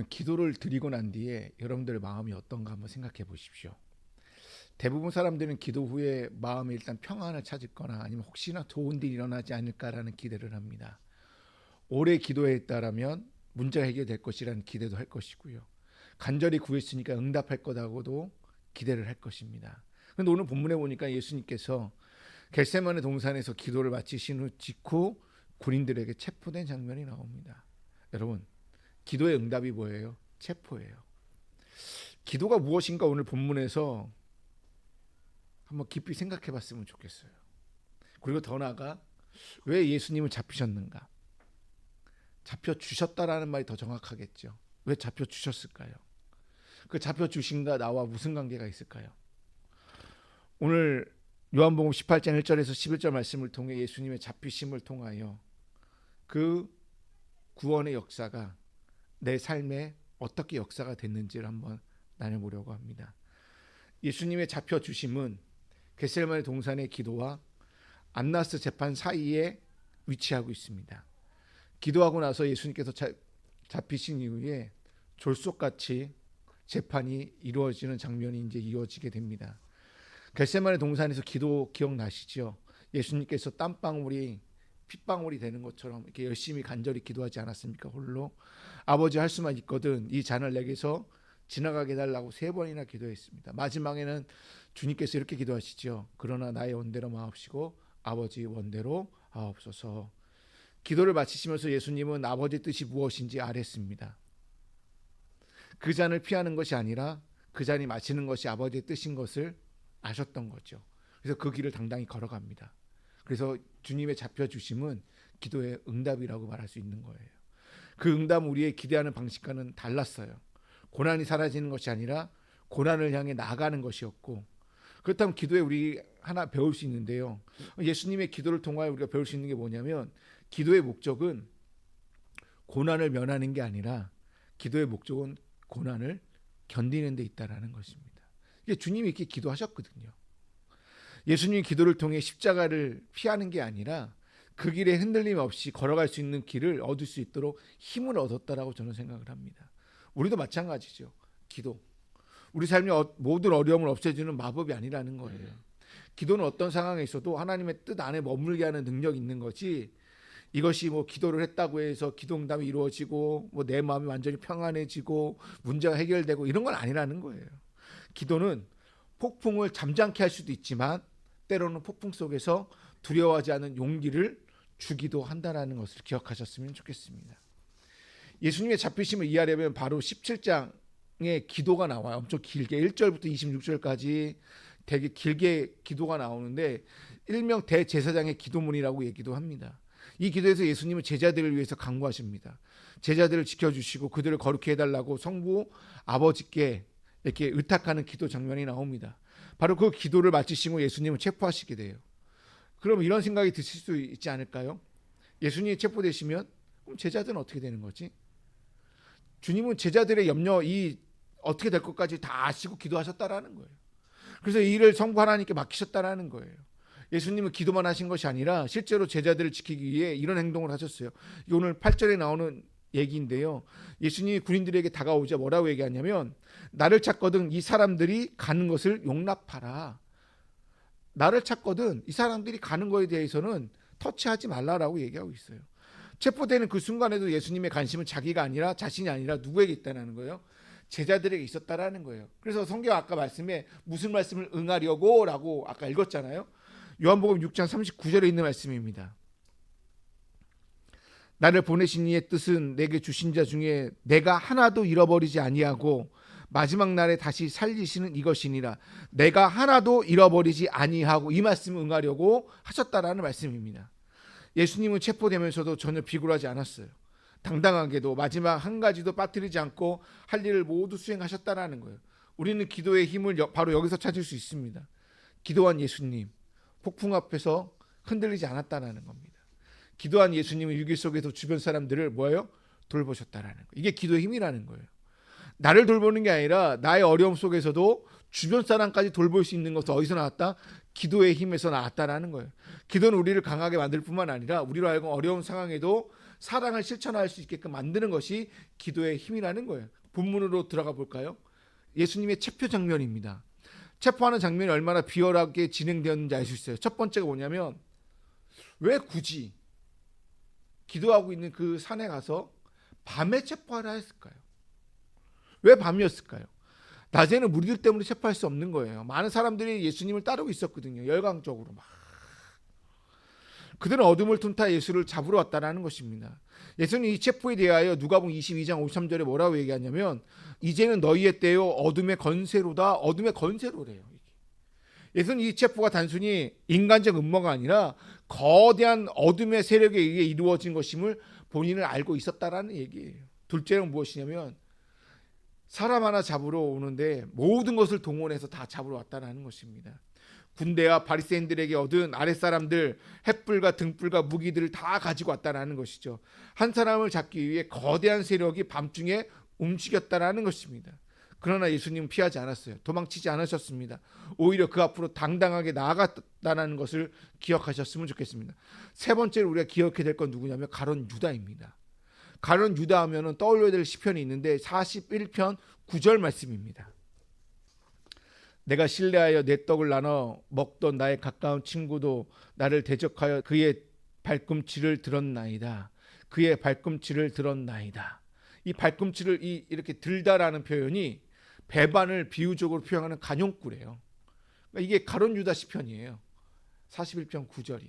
기도를 드리고 난 뒤에 여러분들의 마음이 어떤가 한번 생각해 보십시오. 대부분 사람들은 기도 후에 마음에 일단 평안을 찾을 거나 아니면 혹시나 좋은 일이 일어나지 않을까라는 기대를 합니다. 오래 기도했다라면 문제가 해결될 것이라는 기대도 할 것이고요. 간절히 구했으니까 응답할 거다고도 기대를 할 것입니다. 그런데 오늘 본문에 보니까 예수님께서 겟세마네 동산에서 기도를 마치신 후 직후 군인들에게 체포된 장면이 나옵니다. 여러분, 기도의 응답이 뭐예요? 체포예요. 기도가 무엇인가 오늘 본문에서 한번 깊이 생각해 봤으면 좋겠어요. 그리고 더 나아가 왜 예수님을 잡히셨는가? 잡혀 주셨다라는 말이 더 정확하겠죠. 왜 잡혀 주셨을까요? 그 잡혀 주신가 나와 무슨 관계가 있을까요? 오늘 요한복음 18장 1절에서 11절 말씀을 통해 예수님의 잡히심을 통하여 그 구원의 역사가 내 삶에 어떻게 역사가 됐는지를 한번 나눠보려고 합니다. 예수님의 잡혀 주심은 겟세마네 동산의 기도와 안나스 재판 사이에 위치하고 있습니다. 기도하고 나서 예수님께서 잡히신 이후에 졸속같이 재판이 이루어지는 장면이 이제 이어지게 됩니다. 겟세마네 동산에서 기도 기억나시죠? 예수님께서 땀방울이 핏방울이 되는 것처럼 이렇게 열심히 간절히 기도하지 않았습니까? 홀로 아버지 할 수만 있거든 이 잔을 내게서 지나가게 해달라고 3번이나 기도했습니다. 마지막에는 주님께서 이렇게 기도하시죠. 그러나 나의 원대로 마옵시고 아버지 원대로 하옵소서. 기도를 마치시면서 예수님은 아버지 뜻이 무엇인지 아랬습니다. 그 잔을 피하는 것이 아니라 그 잔이 마시는 것이 아버지의 뜻인 것을 아셨던 거죠. 그래서 그 길을 당당히 걸어갑니다. 그래서 주님의 잡혀주심은 기도의 응답이라고 말할 수 있는 거예요. 그 응답은 우리의 기대하는 방식과는 달랐어요. 고난이 사라지는 것이 아니라 고난을 향해 나아가는 것이었고, 그렇다면 기도에 우리 하나 배울 수 있는데요. 예수님의 기도를 통하여 우리가 배울 수 있는 게 뭐냐면 기도의 목적은 고난을 면하는 게 아니라 기도의 목적은 고난을 견디는 데 있다라는 것입니다. 이게 주님이 이렇게 기도하셨거든요. 예수님이 기도를 통해 십자가를 피하는 게 아니라 그 길에 흔들림 없이 걸어갈 수 있는 길을 얻을 수 있도록 힘을 얻었다라고 저는 생각을 합니다. 우리도 마찬가지죠. 기도. 우리 삶의 모든 어려움을 없애주는 마법이 아니라는 거예요. 기도는 어떤 상황에 있어도 하나님의 뜻 안에 머물게 하는 능력이 있는 거지, 이것이 뭐 기도를 했다고 해서 기도 응답이 이루어지고 뭐 내 마음이 완전히 평안해지고 문제가 해결되고 이런 건 아니라는 거예요. 기도는 폭풍을 잠잠케 할 수도 있지만 때로는 폭풍 속에서 두려워하지 않은 용기를 주기도 한다는 것을 기억하셨으면 좋겠습니다. 예수님의 잡히심을 이해하려면 바로 17장에 기도가 나와요. 엄청 길게 1절부터 26절까지 되게 길게 기도가 나오는데 일명 대제사장의 기도문이라고 얘기도 합니다. 이 기도에서 예수님은 제자들을 위해서 간구하십니다. 제자들을 지켜주시고 그들을 거룩히 해달라고 성부 아버지께 이렇게 의탁하는 기도 장면이 나옵니다. 바로 그 기도를 마치시고 예수님은 체포하시게 돼요. 그럼 이런 생각이 드실 수 있지 않을까요? 예수님이 체포되시면 그럼 제자들은 어떻게 되는 거지? 주님은 제자들의 염려, 이 어떻게 될 것까지 다 아시고 기도하셨다라는 거예요. 그래서 이 일을 성부 하나님께 맡기셨다라는 거예요. 예수님은 기도만 하신 것이 아니라 실제로 제자들을 지키기 위해 이런 행동을 하셨어요. 오늘 8절에 나오는 얘기인데요. 예수님이 군인들에게 다가오자 뭐라고 얘기하냐면 나를 찾거든 이 사람들이 가는 것을 용납하라. 나를 찾거든 이 사람들이 가는 거에 대해서는 터치하지 말라라고 얘기하고 있어요. 체포되는 그 순간에도 예수님의 관심은 자기가 아니라 자신이 아니라 누구에게 있다는 거예요? 제자들에게 있었다라는 거예요. 그래서 성경 아까 말씀에 무슨 말씀을 응하려고 라고 아까 읽었잖아요. 요한복음 6장 39절에 있는 말씀입니다. 나를 보내신 이의 뜻은 내게 주신 자 중에 내가 하나도 잃어버리지 아니하고 마지막 날에 다시 살리시는 이것이니라. 내가 하나도 잃어버리지 아니하고, 이 말씀을 응하려고 하셨다라는 말씀입니다. 예수님은 체포되면서도 전혀 비굴하지 않았어요. 당당하게도 마지막 한 가지도 빠뜨리지 않고 할 일을 모두 수행하셨다라는 거예요. 우리는 기도의 힘을 바로 여기서 찾을 수 있습니다. 기도한 예수님, 폭풍 앞에서 흔들리지 않았다라는 겁니다. 기도한 예수님은 위기 속에서 주변 사람들을 뭐예요? 돌보셨다라는 거예요. 이게 기도의 힘이라는 거예요. 나를 돌보는 게 아니라 나의 어려움 속에서도 주변 사람까지 돌볼 수 있는 것은 어디서 나왔다? 기도의 힘에서 나왔다라는 거예요. 기도는 우리를 강하게 만들 뿐만 아니라 우리로 하여금 어려운 상황에도 사랑을 실천할 수 있게끔 만드는 것이 기도의 힘이라는 거예요. 본문으로 들어가 볼까요? 예수님의 체포 장면입니다. 체포하는 장면이 얼마나 비열하게 진행되었는지 알 수 있어요. 첫 번째가 뭐냐면 왜 굳이 기도하고 있는 그 산에 가서 밤에 체포하라 했을까요? 왜 밤이었을까요? 낮에는 무리들 때문에 체포할 수 없는 거예요. 많은 사람들이 예수님을 따르고 있었거든요. 열광적으로 막. 그들은 어둠을 틈타 예수를 잡으러 왔다는 것입니다. 예수님 이 체포에 대하여 누가복음 22장 53절에 뭐라고 얘기하냐면 이제는 너희의 때요 어둠의 건세로다. 어둠의 건세로래요. 예수님 이 체포가 단순히 인간적 음모가 아니라 거대한 어둠의 세력에 의해 이루어진 것임을 본인을 알고 있었다라는 얘기예요. 둘째는 무엇이냐면 사람 하나 잡으러 오는데 모든 것을 동원해서 다 잡으러 왔다는 것입니다. 군대와 바리새인들에게 얻은 아랫사람들 횃불과 등불과 무기들을 다 가지고 왔다는 것이죠. 한 사람을 잡기 위해 거대한 세력이 밤중에 움직였다는 것입니다. 그러나 예수님은 피하지 않았어요. 도망치지 않으셨습니다. 오히려 그 앞으로 당당하게 나아갔다는 것을 기억하셨으면 좋겠습니다. 세 번째로 우리가 기억해야 될 건 누구냐면 가룟 유다입니다. 가룟 유다 하면은 떠올려야 될 시편이 있는데 41편 9절 말씀입니다. 내가 신뢰하여 내 떡을 나눠 먹던 나의 가까운 친구도 나를 대적하여 그의 발꿈치를 들었나이다. 그의 발꿈치를 들었나이다. 이 발꿈치를 이렇게 들다라는 표현이 배반을 비유적으로 표현하는 간용구래요. 그러니까 이게 가룟 유다 시편이에요. 41편 9절이.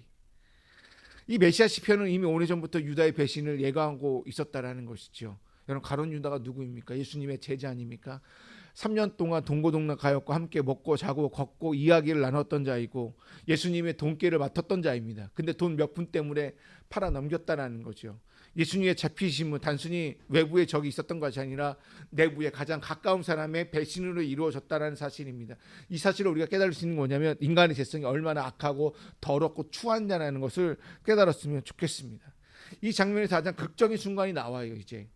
이 메시아 시편은 이미 오래전부터 유다의 배신을 예고하고 있었다라는 것이죠. 여러분 가룟 유다가 누구입니까? 예수님의 제자 아닙니까? 3년 동안 동고동락하였고 함께 먹고 자고 걷고 이야기를 나눴던 자이고 예수님의 돈깨를 맡았던 자입니다. 근데 돈 몇 푼 때문에 팔아 넘겼다라는 거죠. 예수님의 잡히심은 단순히 외부에 적이 있었던 것이 아니라 내부에 가장 가까운 사람의 배신으로 이루어졌다는 사실입니다. 이 사실을 우리가 깨달을 수 있는 거냐면 인간의 죄성이 얼마나 악하고 더럽고 추한 자라는 것을 깨달았으면 좋겠습니다. 이 장면에서 가장 극적인 순간이 나와요. 이제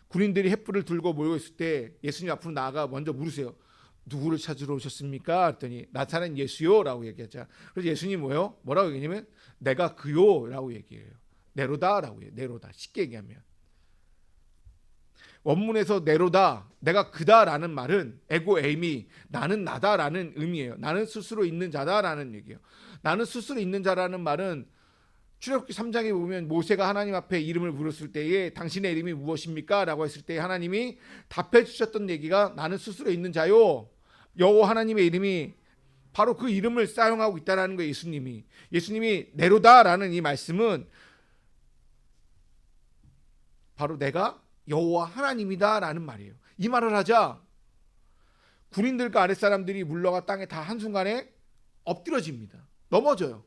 군인들이 횃불을 들고 모여 있을 때 예수님 앞으로 나아가 먼저 물으세요. 누구를 찾으러 오셨습니까? 했더니 나타난 예수요 라고 얘기하자. 그래서 예수님 뭐라고 얘기하냐면 내가 그요 라고 얘기해요. 네로다라고 해요. 네로다. 쉽게 얘기하면 원문에서 네로다, 내가 그다라는 말은 에고 에이미, 나는 나다라는 의미예요. 나는 스스로 있는 자다라는 얘기예요. 나는 스스로 있는 자라는 말은 출애굽기 3장에 보면 모세가 하나님 앞에 이름을 물었을 때에 당신의 이름이 무엇입니까? 라고 했을 때 하나님이 답해 주셨던 얘기가 나는 스스로 있는 자요. 여호와 하나님의 이름이 바로 그 이름을 사용하고 있다는 거예요. 예수님이 네로다라는 이 말씀은 바로 내가 여호와 하나님이다라는 말이에요. 이 말을 하자 군인들과 아랫사람들이 물러가 땅에 다 한순간에 엎드러집니다. 넘어져요.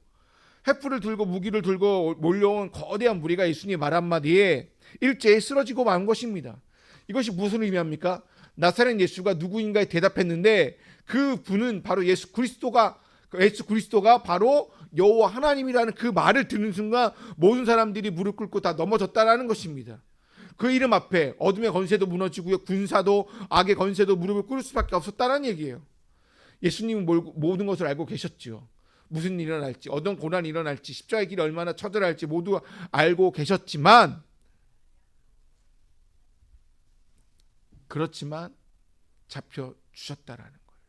횃불을 들고 무기를 들고 몰려온 거대한 무리가 예수님의 말 한마디에 일제히 쓰러지고 만 것입니다. 이것이 무슨 의미합니까? 나사렛 예수가 누구인가에 대답했는데 그 분은 바로 예수 그리스도가 바로 여호와 하나님이라는 그 말을 듣는 순간 모든 사람들이 무릎 꿇고 다 넘어졌다라는 것입니다. 그 이름 앞에 어둠의 건세도 무너지고요. 군사도 악의 건세도 무릎을 꿇을 수밖에 없었다는 얘기예요. 예수님은 모든 것을 알고 계셨죠. 무슨 일이 일어날지, 어떤 고난이 일어날지, 십자가의 길이 얼마나 처절할지 모두 알고 계셨지만 그렇지만 잡혀주셨다라는 거예요.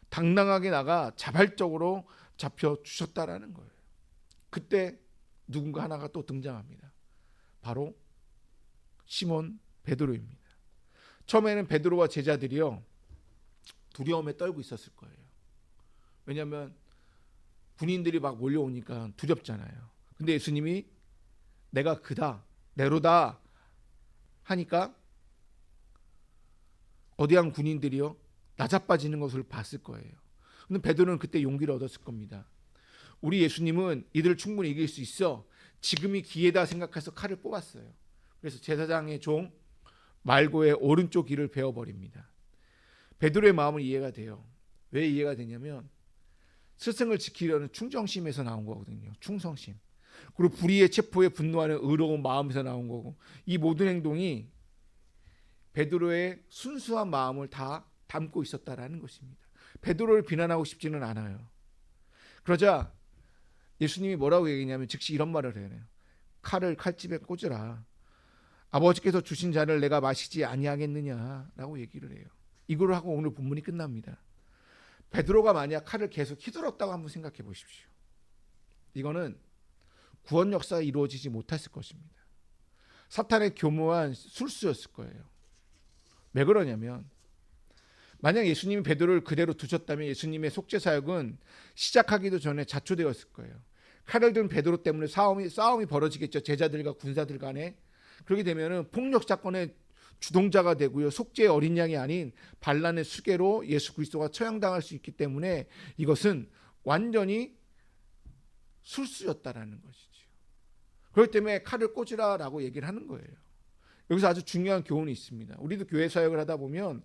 당당하게 나가 자발적으로 잡혀주셨다라는 거예요. 그때 누군가 하나가 또 등장합니다. 바로 시몬 베드로입니다. 처음에는 베드로와 제자들이요 두려움에 떨고 있었을 거예요. 왜냐하면 군인들이 막 몰려오니까 두렵잖아요. 근데 예수님이 내가 그다, 네로다 하니까 거대한 군인들이요 나자빠지는 것을 봤을 거예요. 근데 베드로는 그때 용기를 얻었을 겁니다. 우리 예수님은 이들을 충분히 이길 수 있어. 지금이 기회다 생각해서 칼을 뽑았어요. 그래서 제사장의 종 말고의 오른쪽 귀를 베어버립니다. 베드로의 마음은 이해가 돼요. 왜 이해가 되냐면 스승을 지키려는 충정심에서 나온 거거든요. 충성심. 그리고 불의의 체포에 분노하는 의로운 마음에서 나온 거고 이 모든 행동이 베드로의 순수한 마음을 다 담고 있었다라는 것입니다. 베드로를 비난하고 싶지는 않아요. 그러자 예수님이 뭐라고 얘기했냐면 즉시 이런 말을 해요. 칼을 칼집에 꽂으라. 아버지께서 주신 잔을 내가 마시지 아니하겠느냐라고 얘기를 해요. 이걸 하고 오늘 본문이 끝납니다. 베드로가 만약 칼을 계속 휘둘렀다고 한번 생각해 보십시오. 이거는 구원 역사가 이루어지지 못했을 것입니다. 사탄의 교묘한 술수였을 거예요. 왜 그러냐면 만약 예수님이 베드로를 그대로 두셨다면 예수님의 속죄 사역은 시작하기도 전에 자초되었을 거예요. 칼을 든 베드로 때문에 싸움이 벌어지겠죠. 제자들과 군사들 간에. 그렇게 되면은 폭력 사건의 주동자가 되고요. 속죄의 어린 양이 아닌 반란의 수괴로 예수 그리스도가 처형당할 수 있기 때문에 이것은 완전히 술수였다라는 것이죠. 그렇기 때문에 칼을 꽂으라라고 얘기를 하는 거예요. 여기서 아주 중요한 교훈이 있습니다. 우리도 교회 사역을 하다 보면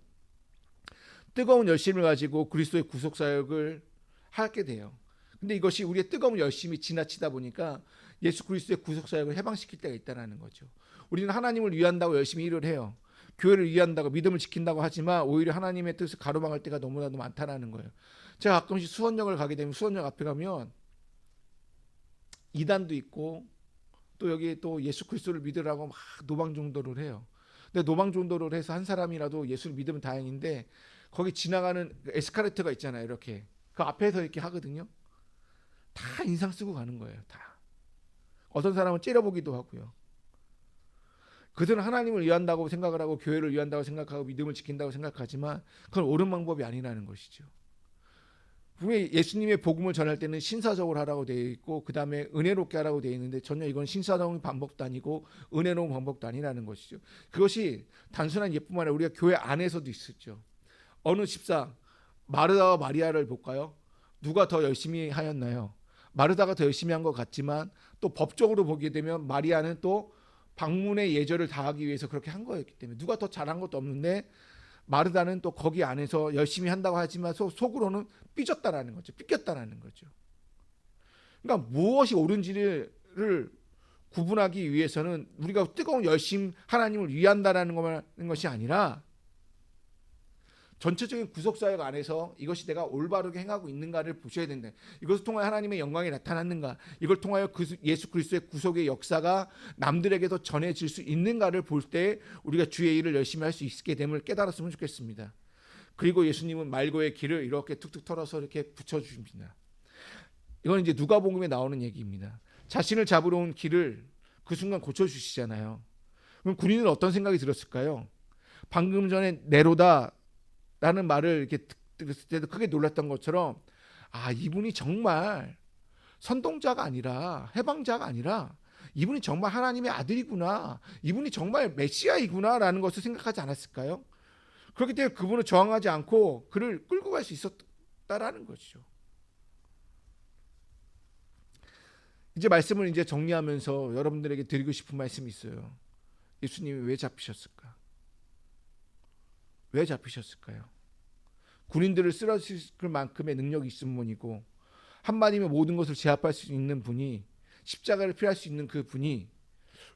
뜨거운 열심을 가지고 그리스도의 구속 사역을 하게 돼요. 근데 이것이 우리의 뜨거운 열심이 지나치다 보니까 예수 그리스도의 구속 사역을 해방시킬 때가 있다는 거죠. 우리는 하나님을 위한다고 열심히 일을 해요. 교회를 위한다고 믿음을 지킨다고 하지만 오히려 하나님의 뜻을 가로막을 때가 너무나도 많다는 거예요. 제가 가끔씩 수원역을 가게 되면 수원역 앞에 가면 이단도 있고 또 여기 또 예수 그리스도를 믿으라고 막 노방종도를 해요. 근데 노방종도를 해서 한 사람이라도 예수를 믿으면 다행인데 거기 지나가는 에스카레이터가 있잖아요. 이렇게 그 앞에서 이렇게 하거든요. 다 인상 쓰고 가는 거예요. 다. 어떤 사람은 째려보기도 하고요. 그들은 하나님을 위한다고 생각을 하고 교회를 위한다고 생각하고 믿음을 지킨다고 생각하지만 그건 옳은 방법이 아니라는 것이죠. 분명히 예수님의 복음을 전할 때는 신사적으로 하라고 되어 있고 그 다음에 은혜롭게 하라고 되어 있는데 전혀 이건 신사적인 방법도 아니고 은혜로운 방법도 아니라는 것이죠. 그것이 단순한 예뿐만 아니라 우리가 교회 안에서도 있었죠. 어느 집사 마르다와 마리아를 볼까요? 누가 더 열심히 하였나요? 마르다가 더 열심히 한 것 같지만 또 법적으로 보게 되면 마리아는 또 방문의 예절을 다하기 위해서 그렇게 한 거였기 때문에 누가 더 잘한 것도 없는데 마르다는 또 거기 안에서 열심히 한다고 하지만 속으로는 삐졌다라는 거죠. 삐꼈다라는 거죠. 그러니까 무엇이 옳은지를 구분하기 위해서는 우리가 뜨거운 열심 하나님을 위한다라는 것이 아니라 전체적인 구속사역 안에서 이것이 내가 올바르게 행하고 있는가를 보셔야 된다. 이것을 통하여 하나님의 영광이 나타났는가, 이걸 통하여 예수 그리스도의 구속의 역사가 남들에게도 전해질 수 있는가를 볼 때 우리가 주의 일을 열심히 할 수 있게 됨을 깨달았으면 좋겠습니다. 그리고 예수님은 말고의 길을 이렇게 툭툭 털어서 이렇게 붙여주십니다. 이건 이제 누가복음에 나오는 얘기입니다. 자신을 잡으러 온 길을 그 순간 고쳐주시잖아요. 그럼 군인은 어떤 생각이 들었을까요? 방금 전에 네로다 라는 말을 이렇게 들었을 때도 크게 놀랐던 것처럼 이분이 정말 선동자가 아니라 해방자가 아니라 이분이 정말 하나님의 아들이구나, 이분이 정말 메시아이구나 라는 것을 생각하지 않았을까요? 그렇기 때문에 그분은 저항하지 않고 그를 끌고 갈 수 있었다라는 것이죠. 이제 말씀을 이제 정리하면서 여러분들에게 드리고 싶은 말씀이 있어요. 예수님이 왜 잡히셨을까? 왜 잡히셨을까요? 군인들을 쓰러질 만큼의 능력이 있는 분이고 한마디면 모든 것을 제압할 수 있는 분이, 십자가를 피할 수 있는 그 분이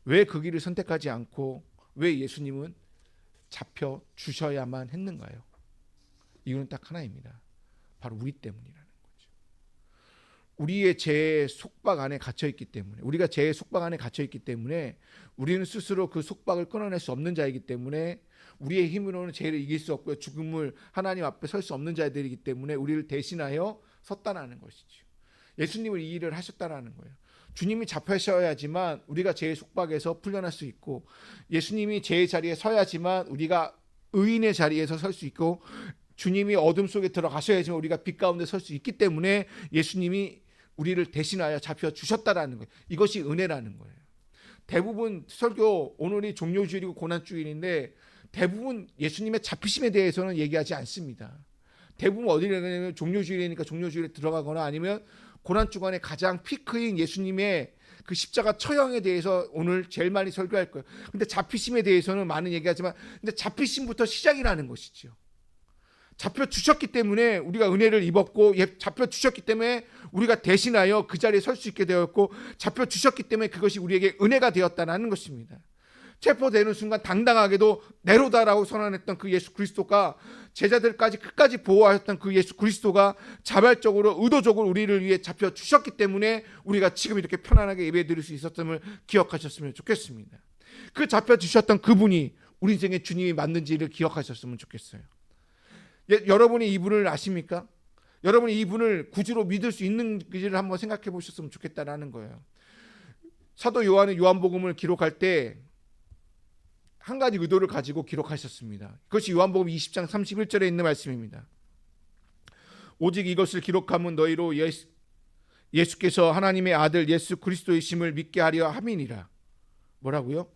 왜 그 길을 선택하지 않고 왜 예수님은 잡혀 주셔야만 했는가요? 이유는 딱 하나입니다. 바로 우리 때문이라는 거죠. 우리의 죄의 속박 안에 갇혀있기 때문에, 우리가 죄의 속박 안에 갇혀있기 때문에 우리는 스스로 그 속박을 끊어낼 수 없는 자이기 때문에 우리의 힘으로는 죄를 이길 수 없고요. 죽음을 하나님 앞에 설 수 없는 자들이기 때문에 우리를 대신하여 섰다라는 것이죠. 예수님은 이 일을 하셨다라는 거예요. 주님이 잡히셔야지만 우리가 죄의 속박에서 풀려날 수 있고, 예수님이 죄의 자리에 서야지만 우리가 의인의 자리에서 설 수 있고, 주님이 어둠 속에 들어가셔야지만 우리가 빛 가운데 설 수 있기 때문에 예수님이 우리를 대신하여 잡혀 주셨다라는 거예요. 이것이 은혜라는 거예요. 대부분 설교, 오늘이 종료주일이고 고난주일인데 대부분 예수님의 잡히심에 대해서는 얘기하지 않습니다. 대부분 어디를 가냐면 종료주일이니까 종료주일에 들어가거나 아니면 고난주간의 가장 피크인 예수님의 그 십자가 처형에 대해서 오늘 제일 많이 설교할 거예요. 근데 잡히심에 대해서는 많은 얘기하지만 근데 잡히심부터 시작이라는 것이죠. 잡혀 주셨기 때문에 우리가 은혜를 입었고, 잡혀 주셨기 때문에 우리가 대신하여 그 자리에 설 수 있게 되었고, 잡혀 주셨기 때문에 그것이 우리에게 은혜가 되었다는 것입니다. 체포되는 순간 당당하게도 네로다라고 선언했던 그 예수 그리스도가, 제자들까지 끝까지 보호하셨던 그 예수 그리스도가 자발적으로 의도적으로 우리를 위해 잡혀 주셨기 때문에 우리가 지금 이렇게 편안하게 예배드릴 수 있었음을 기억하셨으면 좋겠습니다. 그 잡혀 주셨던 그분이 우리 인생의 주님이 맞는지를 기억하셨으면 좋겠어요. 여러분이 이분을 아십니까? 여러분이 이분을 구주로 믿을 수 있는지를 한번 생각해 보셨으면 좋겠다라는 거예요. 사도 요한은 요한복음을 기록할 때 한 가지 의도를 가지고 기록하셨습니다. 그것이 요한복음 20장 31절에 있는 말씀입니다. 오직 이것을 기록함은 너희로 예수께서 하나님의 아들 예수 그리스도이심을 믿게 하려 함이니라. 뭐라고요?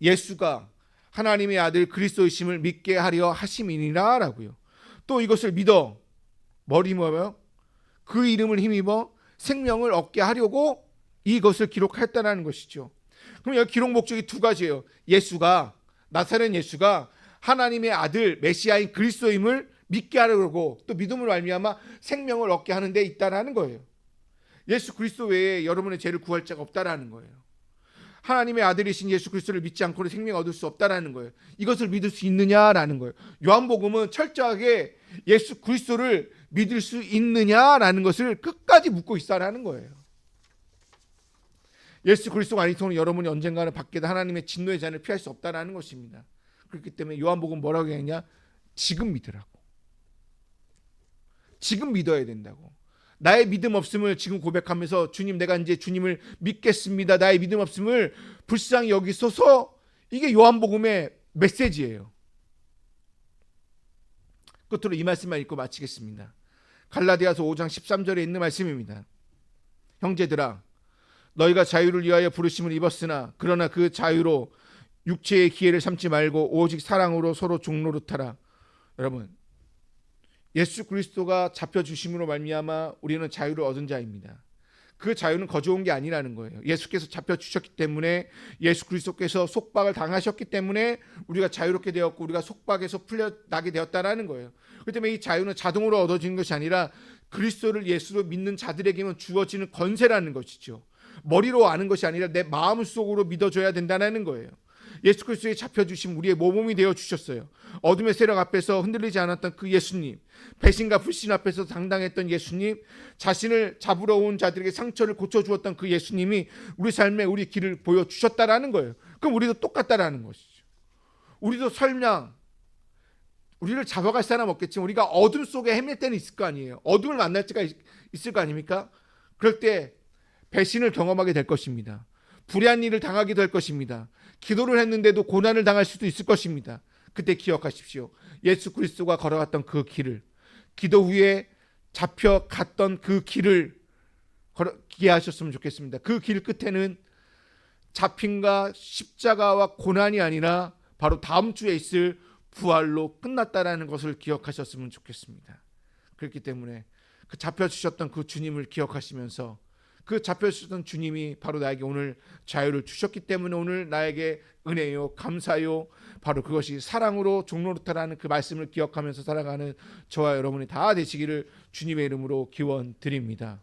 예수가 하나님의 아들 그리스도이심을 믿게 하려 하심이니라 라고요. 또 이것을 믿어 뭘 힘입어요? 그 이름을 힘입어 생명을 얻게 하려고 이것을 기록했다는 것이죠. 그럼 여기 기록 목적이 두 가지예요. 예수가, 나사렛 예수가 하나님의 아들 메시아인 그리스도임을 믿게 하려고, 또 믿음으로 말미암아 생명을 얻게 하는 데 있다라는 거예요. 예수 그리스도 외에 여러분의 죄를 구할 자가 없다라는 거예요. 하나님의 아들이신 예수 그리스도를 믿지 않고는 생명을 얻을 수 없다라는 거예요. 이것을 믿을 수 있느냐라는 거예요. 요한복음은 철저하게 예수 그리스도를 믿을 수 있느냐라는 것을 끝까지 묻고 있다라는 거예요. 예수 그리스도가 아니고는 여러분이 언젠가는 받게 된 하나님의 진노의 잔을 피할 수 없다라는 것입니다. 그렇기 때문에 요한복음 뭐라고 했냐? 지금 믿으라고. 지금 믿어야 된다고. 나의 믿음 없음을 지금 고백하면서 주님, 내가 이제 주님을 믿겠습니다. 나의 믿음 없음을 불쌍히 여기소서. 이게 요한복음의 메시지예요. 끝으로 이 말씀만 읽고 마치겠습니다. 갈라디아서 5장 13절에 있는 말씀입니다. 형제들아, 너희가 자유를 위하여 부르심을 입었으나 그러나 그 자유로 육체의 기회를 삼지 말고 오직 사랑으로 서로 종노릇하라. 여러분, 예수 그리스도가 잡혀주심으로 말미암아 우리는 자유를 얻은 자입니다. 그 자유는 거저온 게 아니라는 거예요. 예수께서 잡혀주셨기 때문에, 예수 그리스도께서 속박을 당하셨기 때문에 우리가 자유롭게 되었고 우리가 속박에서 풀려나게 되었다라는 거예요. 그렇기 때문에 이 자유는 자동으로 얻어지는 것이 아니라 그리스도를 예수로 믿는 자들에게만 주어지는 권세라는 것이죠. 머리로 아는 것이 아니라 내 마음속으로 믿어줘야 된다는 거예요. 예수 그리스도에 잡혀주신 우리의 모범이 되어주셨어요. 어둠의 세력 앞에서 흔들리지 않았던 그 예수님, 배신과 불신 앞에서 당당했던 예수님, 자신을 잡으러 온 자들에게 상처를 고쳐주었던 그 예수님이 우리 삶에 우리 길을 보여주셨다라는 거예요. 그럼 우리도 똑같다라는 것이죠. 우리도 설령 우리를 잡아갈 사람 없겠지만 우리가 어둠 속에 헤맬 때는 있을 거 아니에요. 어둠을 만날 때가 있을 거 아닙니까? 그럴 때 배신을 경험하게 될 것입니다. 불의한 일을 당하게 될 것입니다. 기도를 했는데도 고난을 당할 수도 있을 것입니다. 그때 기억하십시오. 예수 그리스도가 걸어갔던 그 길을, 기도 후에 잡혀갔던 그 길을 기하셨으면 좋겠습니다. 그 길 끝에는 잡힘과 십자가와 고난이 아니라 바로 다음 주에 있을 부활로 끝났다라는 것을 기억하셨으면 좋겠습니다. 그렇기 때문에 그 잡혀주셨던 그 주님을 기억하시면서, 그 잡혀주셨던 주님이 바로 나에게 오늘 자유를 주셨기 때문에 오늘 나에게 은혜요, 감사요, 바로 그것이 사랑으로 종노릇하라는 그 말씀을 기억하면서 살아가는 저와 여러분이 다 되시기를 주님의 이름으로 기원드립니다.